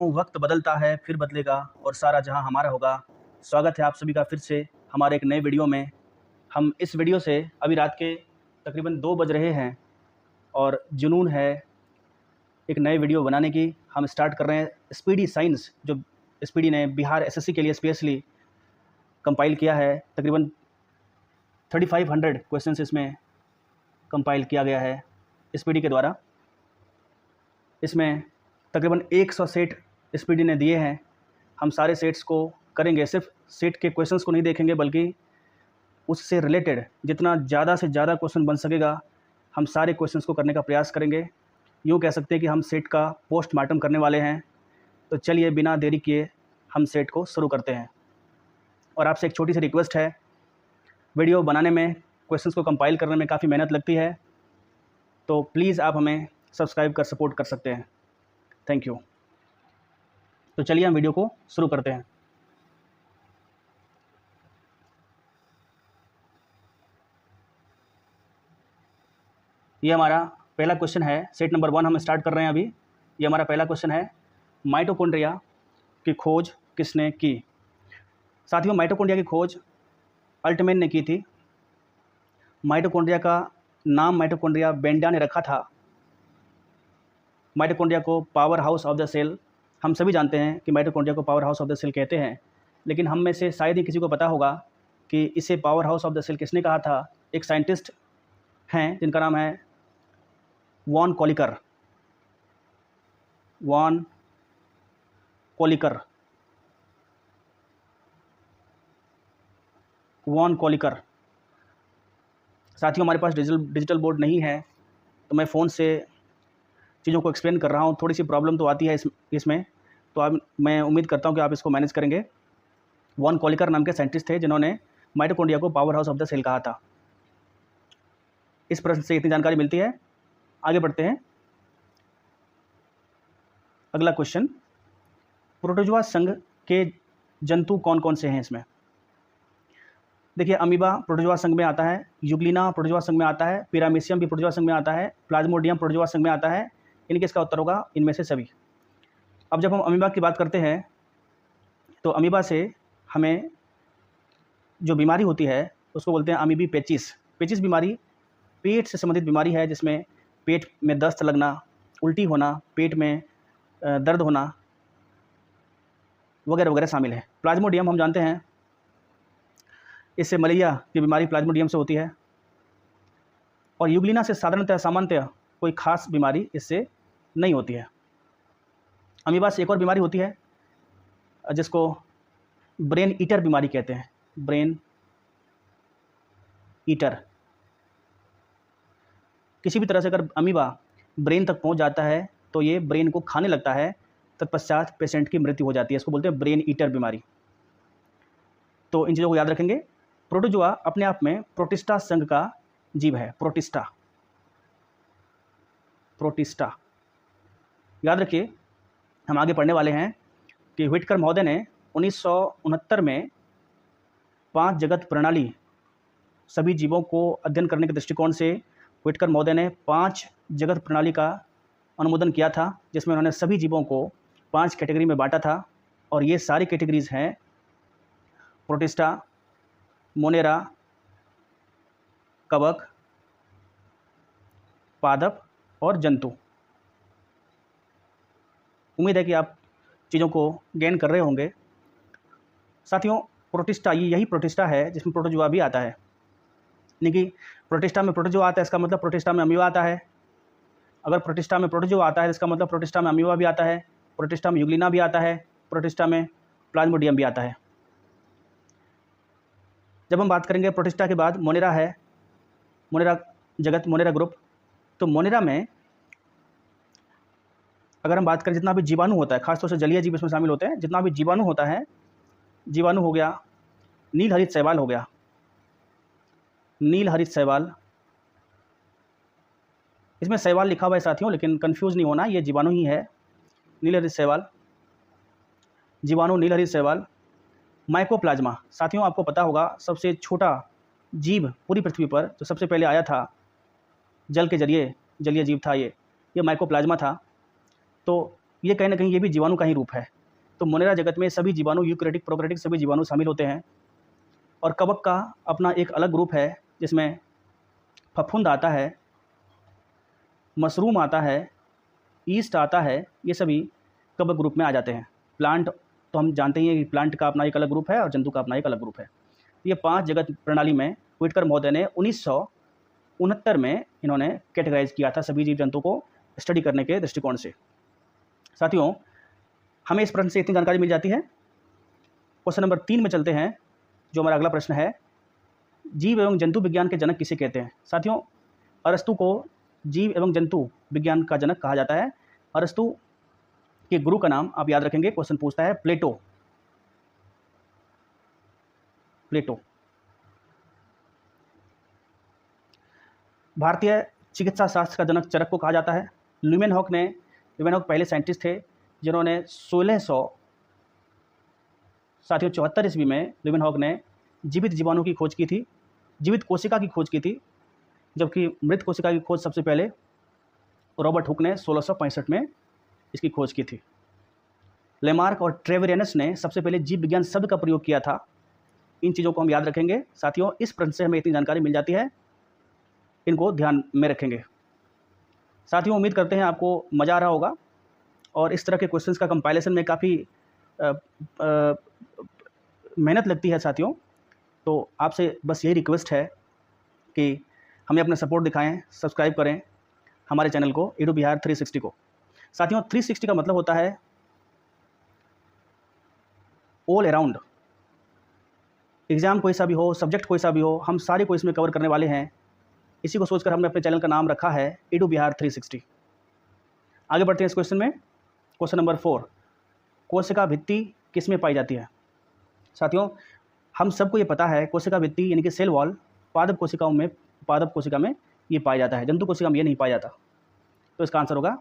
वक्त बदलता है फिर बदलेगा और सारा जहां हमारा होगा। स्वागत है आप सभी का फिर से हमारे एक नए वीडियो में। हम इस वीडियो से अभी रात के तकरीबन 2 बज रहे हैं और जुनून है एक नए वीडियो बनाने की। हम स्टार्ट कर रहे हैं स्पीडी साइंस, जो स्पीडी ने बिहार एसएससी के लिए स्पेशली कंपाइल किया है। तकरीबन 3500 क्वेश्चन इसमें कंपाइल किया गया है स्पीडी के द्वारा। इसमें तकरीबन 100 सेट स्पीडी ने दिए हैं। हम सारे सेट्स को करेंगे, सिर्फ सेट के क्वेश्चंस को नहीं देखेंगे बल्कि उससे रिलेटेड जितना ज़्यादा से ज़्यादा क्वेश्चन बन सकेगा हम सारे क्वेश्चंस को करने का प्रयास करेंगे। यूँ कह सकते हैं कि हम सेट का पोस्टमार्टम करने वाले हैं। तो चलिए बिना देरी किए हम सेट को शुरू करते हैं। और आपसे एक छोटी सी रिक्वेस्ट है, वीडियो बनाने में, क्वेश्चंस को कंपाइल करने में काफ़ी मेहनत लगती है, तो प्लीज़ आप हमें सब्सक्राइब कर सपोर्ट कर सकते हैं। Thank you. तो चलिए हम वीडियो को शुरू करते हैं। ये हमारा पहला क्वेश्चन है, सेट नंबर 1 हम स्टार्ट कर रहे हैं अभी। ये हमारा पहला क्वेश्चन है, माइटोकॉन्ड्रिया की खोज किसने की। साथियों, माइटोकॉन्ड्रिया की खोज अल्टमैन ने की थी। माइटोकॉन्ड्रिया का नाम माइटोकॉन्ड्रिया बेंडा ने रखा था। माइटोकॉन्ड्रिया को power house of the cell, हम सभी जानते हैं कि माइटोकॉन्ड्रिया को power house of the cell कहते हैं, लेकिन हम में से शायद ही किसी को पता होगा कि इसे power house of the cell किसने कहा था। एक साइंटिस्ट हैं जिनका नाम है von Kolliker. Von Kolliker, von Kolliker. साथियों, हमारे पास डिजिटल बोर्ड नहीं है तो मैं फ़ोन से चीज़ों को एक्सप्लेन कर रहा हूँ। थोड़ी सी प्रॉब्लम तो आती है इसमें, तो मैं उम्मीद करता हूँ कि आप इसको मैनेज करेंगे। वॉन कॉलिकर नाम के साइंटिस्ट थे जिन्होंने माइटोकॉन्ड्रिया को power house of the cell कहा था। इस प्रश्न से इतनी जानकारी मिलती है। आगे बढ़ते हैं। अगला क्वेश्चन, प्रोटोजोआ संघ के जंतु कौन कौन से हैं इसमें। देखिए, अमीबा प्रोटोजोआ संघ में आता है, यूग्लिना प्रोटोजोआ संघ में आता है, पिरामीशियम भी प्रोटोजोआ संघ में आता है, प्लाज्मोडियम प्रोटोजोआ संघ में आता है। इनके इसका उत्तर होगा इनमें से सभी। अब जब हम अमीबा की बात करते हैं तो अमीबा से हमें जो बीमारी होती है उसको बोलते हैं अमीबी पेचिस। पेचिस बीमारी पेट से संबंधित बीमारी है जिसमें पेट में दस्त लगना, उल्टी होना, पेट में दर्द होना वगैरह वगैरह शामिल है। प्लाज्मोडियम हम जानते हैं, इससे मलेरिया की बीमारी प्लाज्मोडियम से होती है। और यूग्लिना से सामान्यतः कोई खास बीमारी इससे नहीं होती है। अमीबा से एक और बीमारी होती है जिसको ब्रेन ईटर बीमारी कहते हैं। ब्रेन ईटर, किसी भी तरह से अगर अमीबा ब्रेन तक पहुंच जाता है तो ये ब्रेन को खाने लगता है, तत्पश्चात पेशेंट की मृत्यु हो जाती है। इसको बोलते हैं ब्रेन ईटर बीमारी। तो इन चीज़ों को याद रखेंगे। प्रोटोजोआ अपने आप में प्रोटिस्टा संघ का जीव है। प्रोटिस्टा, प्रोटिस्टा याद रखिए। हम आगे पढ़ने वाले हैं कि व्हिटकर महोदय ने 1969 में 5 जगत प्रणाली सभी जीवों को अध्ययन करने के दृष्टिकोण से व्हिटकर महोदय ने 5 जगत प्रणाली का अनुमोदन किया था, जिसमें उन्होंने सभी जीवों को 5 कैटेगरी में बांटा था। और ये सारी कैटेगरीज हैं प्रोटिस्टा, मोनेरा, कवक, पादप और जंतु। उम्मीद है कि आप चीज़ों को गेन कर रहे होंगे। साथियों, प्रोटिस्टा, यही प्रोटिस्टा है जिसमें प्रोटोजोआ भी आता है। यानी कि प्रोटिस्टा में प्रोटोजोआ आता है, इसका मतलब प्रोटिस्टा में अमीबा आता है। अगर प्रोटिस्टा में प्रोटोजोआ आता है इसका मतलब प्रोटिस्टा में अमीबा भी आता है, प्रोटिस्टा में यूग्लिना भी आता है, प्रोटिस्टा में प्लाज्मोडियम भी आता है। जब हम बात करेंगे प्रोटिस्टा के बाद मोनेरा है, मोनेरा जगत, मोनेरा ग्रुप। तो मोनेरा में अगर हम बात करें जितना भी जीवाणु होता है, खासतौर से जलीय जीव इसमें शामिल होते हैं, जितना भी जीवाणु होता है, जीवाणु हो गया, नील हरित शैवाल हो गया, नील हरित शैवाल। इसमें शैवाल लिखा हुआ है साथियों, लेकिन कंफ्यूज नहीं होना, ये जीवाणु ही है। नील हरित शैवाल, जीवाणु, नील हरित शैवाल। माइकोप्लाज्मा, साथियों आपको पता होगा सबसे छोटा जीव पूरी पृथ्वी पर जो सबसे पहले आया था जल के जरिए, जलीय जीव था ये माइकोप्लाज्मा था। तो ये कहीं ना कहीं ये भी जीवाणु का ही रूप है। तो मोनेरा जगत में सभी जीवाणु, यूकैरियोटिक प्रोकैरियोटिक सभी जीवाणु शामिल होते हैं। और कवक का अपना एक अलग ग्रुप है जिसमें फफूंद आता है, मशरूम आता है, ईस्ट आता है, ये सभी कवक ग्रुप में आ जाते हैं। प्लांट तो हम जानते ही हैं कि प्लांट का अपना एक अलग ग्रुप है और जंतु का अपना एक अलग ग्रुप है। ये 5 जगत प्रणाली में व्हिटकर महोदय ने 1969 में इन्होंने कैटेगराइज किया था सभी जीव जंतु को स्टडी करने के दृष्टिकोण से। साथियों, हमें इस प्रश्न से इतनी जानकारी मिल जाती है। क्वेश्चन नंबर 3 में चलते हैं, जो हमारा अगला प्रश्न है, जीव एवं जंतु विज्ञान के जनक किसे कहते हैं? साथियों, अरस्तु को जीव एवं जंतु विज्ञान का जनक कहा जाता है। अरस्तु के गुरु का नाम आप याद रखेंगे, क्वेश्चन पूछता है प्लेटो। प्लेटो। भारतीय चिकित्सा शास्त्र का जनक चरक को कहा जाता है। ल्यूमेनहॉक पहले साइंटिस्ट थे जिन्होंने 1674 ईस्वी में ल्यूमेनहॉक ने जीवित जीवाणु की खोज की थी, जीवित कोशिका की खोज की थी, जबकि मृत कोशिका की खोज सबसे पहले रॉबर्ट हुक ने 1665 में इसकी खोज की थी। लेमार्क और ट्रेवेरियनस ने सबसे पहले जीव विज्ञान शब्द का प्रयोग किया था। इन चीज़ों को हम याद रखेंगे। साथियों, इस प्रश्न से हमें इतनी जानकारी मिल जाती है, इनको ध्यान में रखेंगे। साथियों, उम्मीद करते हैं आपको मज़ा आ रहा होगा और इस तरह के क्वेश्चंस का कंपाइलेशन में काफ़ी मेहनत लगती है साथियों। तो आपसे बस यही रिक्वेस्ट है कि हमें अपना सपोर्ट दिखाएं, सब्सक्राइब करें हमारे चैनल को, एडू बिहार 360 को। साथियों, 360 का मतलब होता है ऑल अराउंड। एग्ज़ाम कोई सा भी हो, सब्जेक्ट कोई सा भी हो, हम सारे को इसमें कवर करने वाले हैं। इसी को सोचकर हमने अपने चैनल का नाम रखा है एडू बिहार 360। आगे बढ़ते हैं इस क्वेश्चन में। क्वेश्चन नंबर 4, कोशिका भित्ति किस में पाई जाती है? साथियों, हम सबको ये पता है कोशिका भित्ति यानी कि सेल वॉल पादप कोशिका में ये पाया जाता है, जंतु कोशिका में ये नहीं पाया जाता। तो इसका आंसर होगा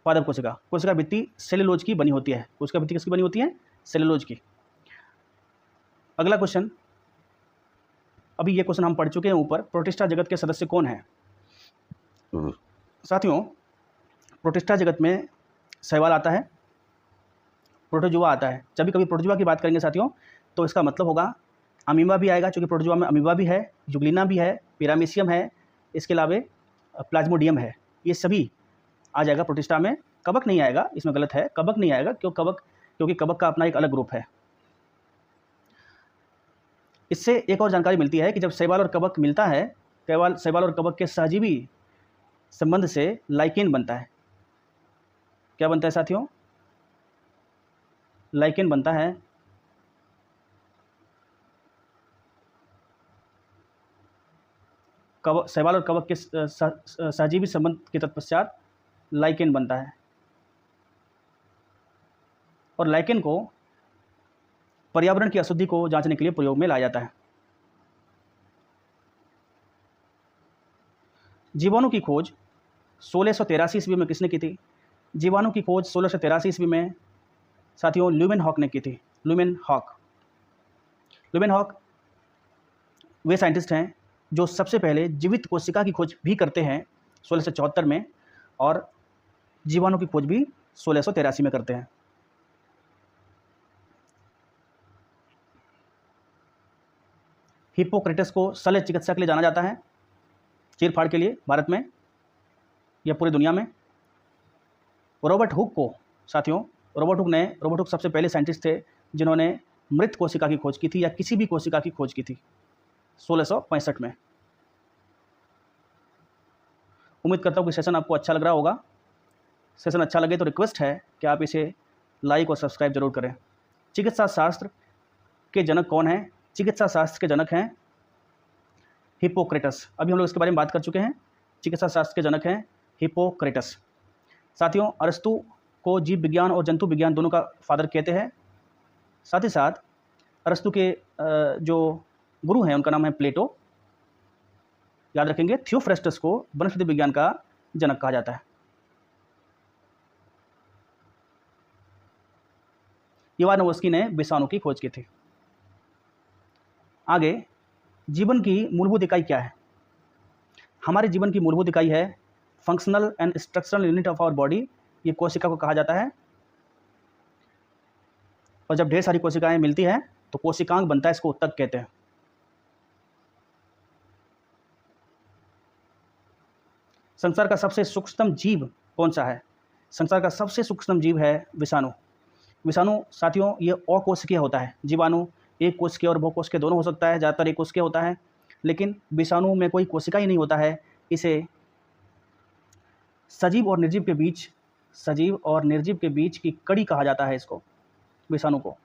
पादप कोशिका। कोशिका भित्ति सेलुलोज की बनी होती है। कोशिका भित्ति किसकी बनी होती है? सेलुलोज की। अगला क्वेश्चन, अभी ये क्वेश्चन हम पढ़ चुके हैं ऊपर। प्रोटिस्टा जगत के सदस्य कौन है? साथियों, प्रोटिस्टा जगत में शैवाल आता है, प्रोटोजुआ आता है। जब भी कभी प्रोटोजुआ की बात करेंगे साथियों, तो इसका मतलब होगा अमीबा भी आएगा, क्योंकि प्रोटोजुआ में अमीबा भी है, जुगलिना भी है, पिरामीशियम है, इसके अलावा प्लाज्मोडियम है। ये सभी आ जाएगा प्रोटिस्टा में। कवक नहीं आएगा, इसमें गलत है, कवक नहीं आएगा क्योंकि कवक का अपना एक अलग ग्रुप है। इससे एक और जानकारी मिलती है कि जब शैवाल और कवक मिलता है, शैवाल और कवक के सहजीवी संबंध से लाइकेन बनता है। क्या बनता है साथियों? लाइकेन बनता है। शैवाल और कवक के सहजीवी संबंध के तत्पश्चात लाइकेन बनता है, और लाइकेन को पर्यावरण की अशुद्धि को जांचने के लिए प्रयोग में लाया जाता है। जीवाणु की खोज 1683 ईस्वी में किसने की थी? जीवाणु की खोज 1683 ईस्वी में साथियों ल्यूमेनहॉक ने की थी। ल्यूमेनहॉक वे साइंटिस्ट हैं जो सबसे पहले जीवित कोशिका की खोज भी करते हैं 1674 में, और जीवाणु की खोज भी 1683 में करते हैं। हिप्पोक्रेटस को शल्य चिकित्सा के लिए जाना जाता है, चीरफाड़ के लिए, भारत में या पूरी दुनिया में। रॉबर्ट हुक सबसे पहले साइंटिस्ट थे जिन्होंने मृत कोशिका की खोज की थी, या किसी भी कोशिका की खोज की थी 1665 में। उम्मीद करता हूँ कि सेशन आपको अच्छा लग रहा होगा। सेशन अच्छा लगे तो रिक्वेस्ट है कि आप इसे लाइक और सब्सक्राइब जरूर करें। चिकित्सा शास्त्र के जनक कौन हैं? चिकित्सा शास्त्र के जनक हैं हिप्पोक्रेटस। अभी हम लोग इसके बारे में बात कर चुके हैं। चिकित्सा शास्त्र के जनक हैं हिप्पोक्रेटस। साथियों, अरस्तु को जीव विज्ञान और जंतु विज्ञान दोनों का फादर कहते हैं। साथ ही साथ अरस्तु के जो गुरु हैं उनका नाम है प्लेटो। याद रखेंगे, थियोफ्रेस्टस को वनस्पति विज्ञान का जनक कहा जाता है। इवानोव्स्की ने विषाणु की खोज की थी। आगे, जीवन की मूलभूत इकाई क्या है? हमारे जीवन की मूलभूत इकाई है functional and structural unit of our body ये कोशिका को कहा जाता है। और जब ढेर सारी कोशिकाएं मिलती हैं तो कोशिकांग बनता है, इसको उत्तक कहते हैं। संसार का सबसे सूक्ष्म जीव कौन सा है? संसार का सबसे सूक्ष्म जीव है विषाणु। विषाणु साथियों ये अकोशिकीय होता है। जीवाणु एक कोशिकीय और बहुकोशिकीय दोनों हो सकता है, ज़्यादातर एक कोशिकीय होता है, लेकिन विषाणु में कोई कोशिका ही नहीं होता है। इसे सजीव और निर्जीव के बीच की कड़ी कहा जाता है इसको, विषाणु को।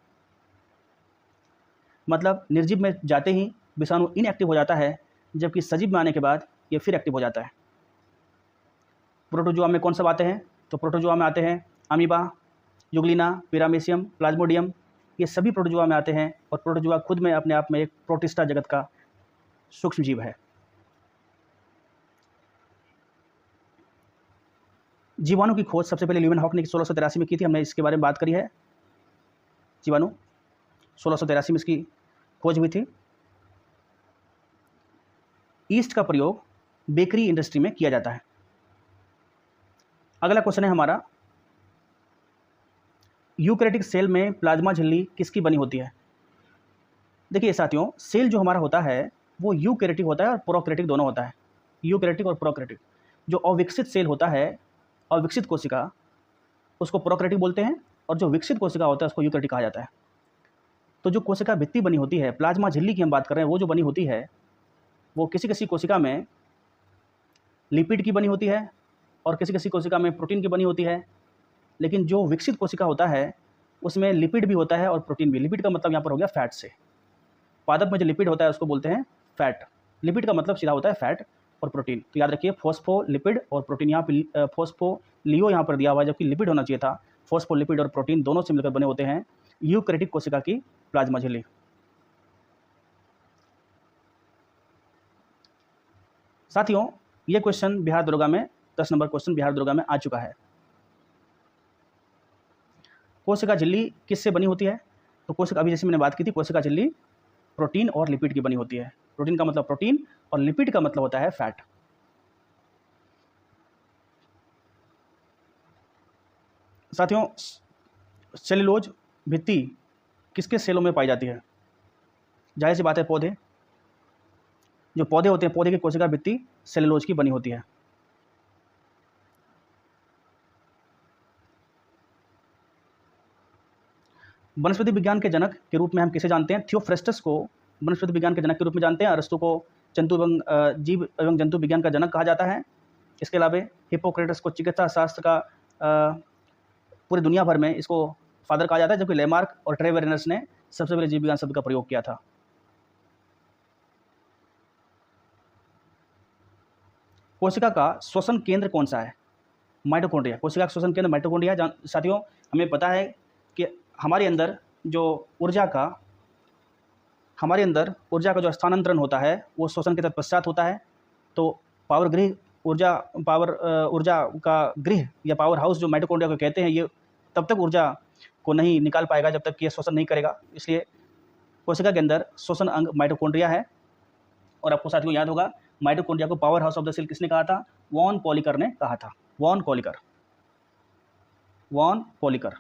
मतलब निर्जीव में जाते ही विषाणु इनएक्टिव हो जाता है, जबकि सजीव में आने के बाद ये फिर एक्टिव हो जाता है। प्रोटोजोआ में कौन सब आते हैं? तो प्रोटोजोआ में आते हैं अमीबा, युग्लिना, पिरामेसियम, प्लाज्मोडियम, ये सभी प्रोटोजोआ में आते हैं। और प्रोटोजोआ खुद में अपने आप में एक प्रोटिस्टा जगत का सूक्ष्म जीव है। जीवाणु की खोज सबसे पहले ल्यूवेनहॉक ने 1683 में की थी, हमने इसके बारे में बात करी है। जीवाणु 1683 में इसकी खोज हुई थी। ईस्ट का प्रयोग बेकरी इंडस्ट्री में किया जाता है। अगला क्वेश्चन है हमारा, यूकैरियोटिक सेल में प्लाज्मा झिल्ली किसकी बनी होती है? देखिए साथियों, सेल जो हमारा होता है वो यूकैरियोटिक होता है और प्रोकैरियोटिक दोनों होता है। यूकैरियोटिक और प्रोकैरियोटिक। जो अविकसित सेल होता है, अविकसित कोशिका, उसको प्रोकैरियोटिक बोलते हैं, और जो विकसित कोशिका होता है उसको यूकैरियोटिक कहा जाता है। तो जो कोशिका भित्ति बनी होती है, प्लाज्मा झिल्ली की हम बात कर रहे हैं, वो जो बनी होती है वो किसी किसी कोशिका में लिपिड की बनी होती है और किसी किसी कोशिका में प्रोटीन की बनी होती है। लेकिन जो विकसित कोशिका होता है उसमें लिपिड भी होता है और प्रोटीन भी। लिपिड का मतलब यहाँ पर हो गया फैट से। पादप में जो लिपिड होता है उसको बोलते हैं फैट। लिपिड का मतलब सीधा होता है फैट और प्रोटीन। तो याद रखिए, फोस्फोलिपिड और प्रोटीन। यहाँ पे फोस्फोलियो यहाँ पर दिया हुआ है, जबकि लिपिड होना चाहिए था। फोस्फोलिपिड और प्रोटीन दोनों से मिलकर बने होते हैं यूकैरियोटिक कोशिका की प्लाज्मा झिल्ली। साथियों, ये क्वेश्चन बिहार दरोगा में 10 नंबर क्वेश्चन बिहार दरोगा में आ चुका है। कोशिका झिल्ली किससे बनी होती है? तो कोशिका, अभी जैसे मैंने बात की थी, कोशिका झिल्ली प्रोटीन और लिपिड की बनी होती है। प्रोटीन का मतलब प्रोटीन और लिपिड का मतलब होता है फैट। साथियों, सेलुलोज भित्ति किसके सेलों में पाई जाती है? जाहिर सी बात है, पौधे। जो पौधे होते हैं, पौधे की कोशिका भित्ति सेलुलोज की बनी होती है। वनस्पति विज्ञान के जनक के रूप में हम किसे जानते हैं? थियोफ्रेस्टस को वनस्पति विज्ञान के जनक के रूप में जानते हैं। अरस्तु को जीव एवं जंतु विज्ञान का जनक कहा जाता है। इसके अलावा हिप्पोक्रेटस को चिकित्सा शास्त्र का पूरी दुनिया भर में इसको फादर कहा जाता है, जबकि लेमार्क और ट्रेवेरिनस ने सबसे पहले जीव विज्ञान शब्द का प्रयोग किया था। कोशिका का श्वसन केंद्र कौन सा है? माइटोकॉन्ड्रिया। कोशिका का श्वसन केंद्र माइटोकॉन्ड्रिया। साथियों, हमें पता है कि हमारे अंदर जो ऊर्जा का जो स्थानांतरण होता है वो श्वसन के तत्पश्चात होता है। तो ऊर्जा का गृह या पावर हाउस जो माइटोकॉन्ड्रिया को कहते हैं, ये तब तक ऊर्जा को नहीं निकाल पाएगा जब तक कि ये श्वसन नहीं करेगा। इसलिए कोशिका के अंदर श्वसन अंग माइटोकॉन्ड्रिया है। और आपको साथियों याद होगा, माइटोकॉन्ड्रिया को power house of the cell किसने कहा था? वॉन पॉलिकर ने कहा था। Von Kolliker.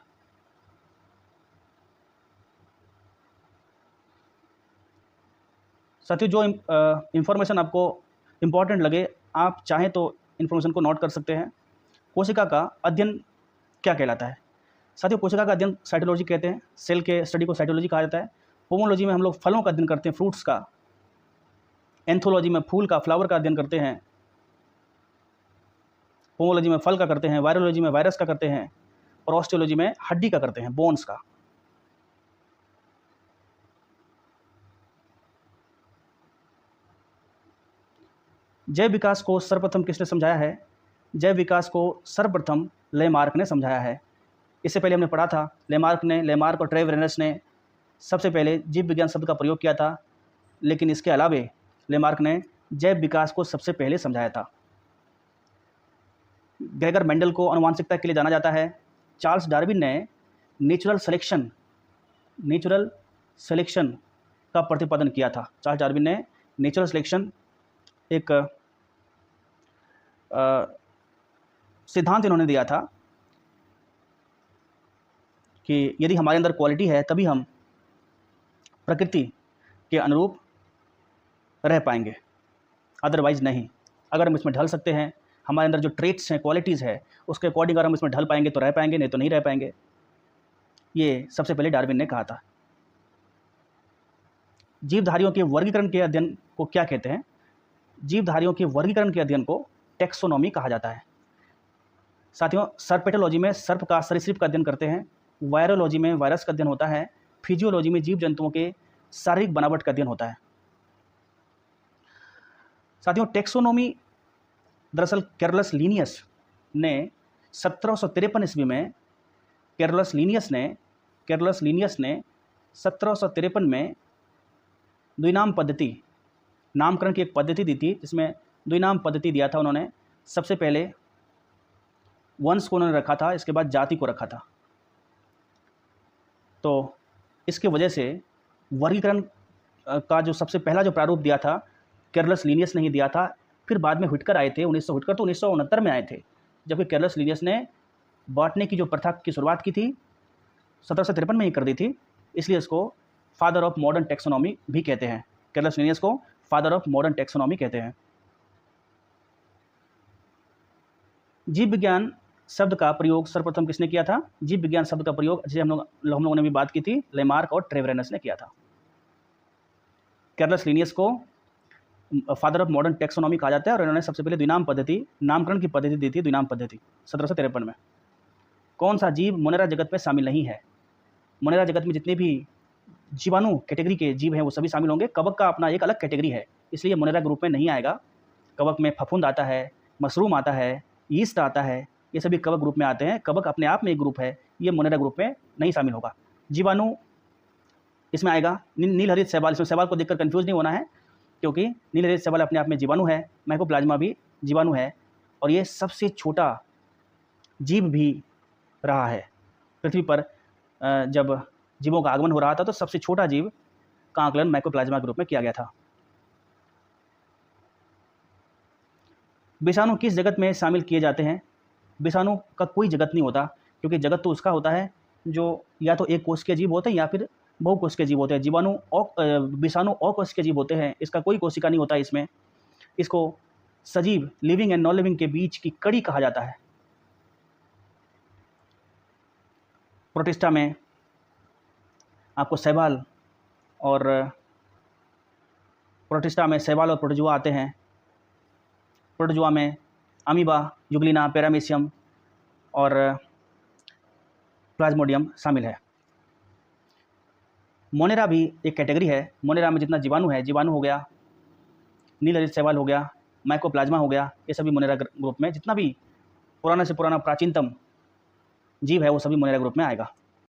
साथियों, जो इंफॉर्मेशन आपको इम्पॉर्टेंट लगे, आप चाहें तो इन्फॉर्मेशन को नोट कर सकते हैं। कोशिका का अध्ययन क्या कहलाता है? साथियों, कोशिका का अध्ययन साइटोलॉजी कहते हैं। सेल के स्टडी को साइटोलॉजी कहा जाता है। पोमोलॉजी में हम लोग फलों का अध्ययन करते हैं, फ्रूट्स का। एंथोलॉजी में फूल का, फ्लावर का अध्ययन करते हैं। पोमोलॉजी में फल का करते हैं। वायरोलॉजी में वायरस का करते हैं। और ऑस्टियोलॉजी में हड्डी का करते हैं, बोन्स का। जैव विकास को सर्वप्रथम किसने समझाया है? जैव विकास को सर्वप्रथम लेमार्क ने समझाया है। इससे पहले हमने पढ़ा था, लेमार्क और ट्रेवेरिनस ने सबसे पहले जीव विज्ञान शब्द का प्रयोग किया था। लेकिन इसके अलावे लेमार्क ने जैव विकास को सबसे पहले समझाया था। ग्रेगर मेंडल को आनुवंशिकता के लिए जाना जाता है। चार्ल्स डार्विन ने नेचुरल सिलेक्शन का प्रतिपादन किया था। चार्ल्स डार्विन ने नेचुरल सिलेक्शन एक सिद्धांत इन्होंने दिया था कि यदि हमारे अंदर क्वालिटी है तभी हम प्रकृति के अनुरूप रह पाएंगे, अदरवाइज़ नहीं। अगर हम इसमें ढल सकते हैं, हमारे अंदर जो ट्रेट्स हैं, क्वालिटीज़ है, उसके अकॉर्डिंग अगर हम इसमें ढल पाएंगे तो रह पाएंगे, नहीं तो नहीं रह पाएंगे। ये सबसे पहले डार्विन ने कहा था। जीवधारियों के वर्गीकरण के अध्ययन को क्या कहते हैं? जीवधारियों के वर्गीकरण के अध्ययन को टैक्सोनॉमी कहा जाता है। साथियों, सर्पेटोलॉजी में सर्प का, सरीसृप का अध्ययन करते हैं। वायरोलॉजी में वायरस का अध्ययन होता है। फिजियोलॉजी में जीव जंतुओं के शारीरिक बनावट का अध्ययन होता है। साथियों, टैक्सोनॉमी दरअसल कैरोलस लीनियस ने 1753 ईस्वी में कैरोलस लीनियस ने 1753 में द्विनाम पद्धति, नामकरण की एक पद्धति दी थी, जिसमें द्विनाम पद्धति दिया था उन्होंने। सबसे पहले वंश को उन्होंने रखा था, इसके बाद जाति को रखा था। तो इसके वजह से वर्गीकरण का जो सबसे पहला जो प्रारूप दिया था कैरोलस लीनियस ने ही दिया था। फिर बाद में व्हिटकर आए थे, 1969 में आए थे, जबकि कैरोलस लीनियस ने बांटने की जो प्रथा की शुरुआत की थी 1753 में ही कर दी थी। इसलिए इसको फादर ऑफ मॉडर्न टैक्सोनॉमी भी कहते हैं। कैरोलस लीनियस को फादर ऑफ मॉडर्न टैक्सोनॉमी कहते हैं। जीव विज्ञान शब्द का प्रयोग सर्वप्रथम किसने किया था? जीव विज्ञान शब्द का प्रयोग, जिसे हम लोगों ने भी बात की थी, लेमार्क और ट्रेवेरनस ने किया था। कैरोलस लीनियस को फादर ऑफ मॉडर्न टैक्सोनॉमी कहा जाता है और इन्होंने सबसे पहले द्विनाम पद्धति, नामकरण की पद्धति दी थी, द्विनाम पद्धति 1753 में। कौन सा जीव मोनेरा जगत में शामिल नहीं है? मोनेरा जगत में जितने भी जीवाणु कैटेगरी के जीव हैं वो सभी शामिल होंगे। कवक का अपना एक अलग कैटेगरी है, इसलिए मोनेरा ग्रुप में नहीं आएगा। कवक में फफूंद आता है, मशरूम आता है, यीस्ट आता है, ये सभी कवक ग्रुप में आते हैं। कवक अपने आप में एक ग्रुप है, ये मोनेरा ग्रुप में नहीं शामिल होगा। जीवाणु इसमें आएगा। नीलहरित शैवाल, इसमें शैवाल को देखकर कंफ्यूज नहीं होना है, क्योंकि नीलहरित शैवाल अपने आप में जीवाणु है, माइकोप्लाज्मा भी जीवाणु है, और ये सबसे छोटा जीव भी रहा है पृथ्वी पर। जब जीवों का आगमन हो रहा था तो सबसे छोटा जीव का आकलन माइकोप्लाज्मा के रूप में किया गया था। विषाणु किस जगत में शामिल किए जाते हैं? विषाणु का कोई जगत नहीं होता, क्योंकि जगत तो उसका होता है जो या तो एक कोशिकीय जीव होते हैं या फिर बहुकोशिकीय जीव होते हैं। विषाणु अकोशिकीय जीव होते हैं, इसका कोई कोशिका नहीं होता इसमें। इसको सजीव, लिविंग एंड नॉन लिविंग के बीच की कड़ी कहा जाता है। प्रोटिस्टा में आपको शैवाल और प्रोटोजुआ आते हैं। प्रोटोजुआ में अमीबा, युग्लिना, पैरामीशियम और प्लाज्मोडियम शामिल है। मोनेरा भी एक कैटेगरी है। मोनेरा में जितना जीवाणु है, जीवाणु हो गया, नीलहरित शैवाल हो गया, माइकोप्लाज्मा हो गया, ये सभी मोनेरा ग्रुप में, जितना भी पुराना से पुराना प्राचीनतम जीव है वो सभी मोनेरा ग्रुप में आएगा।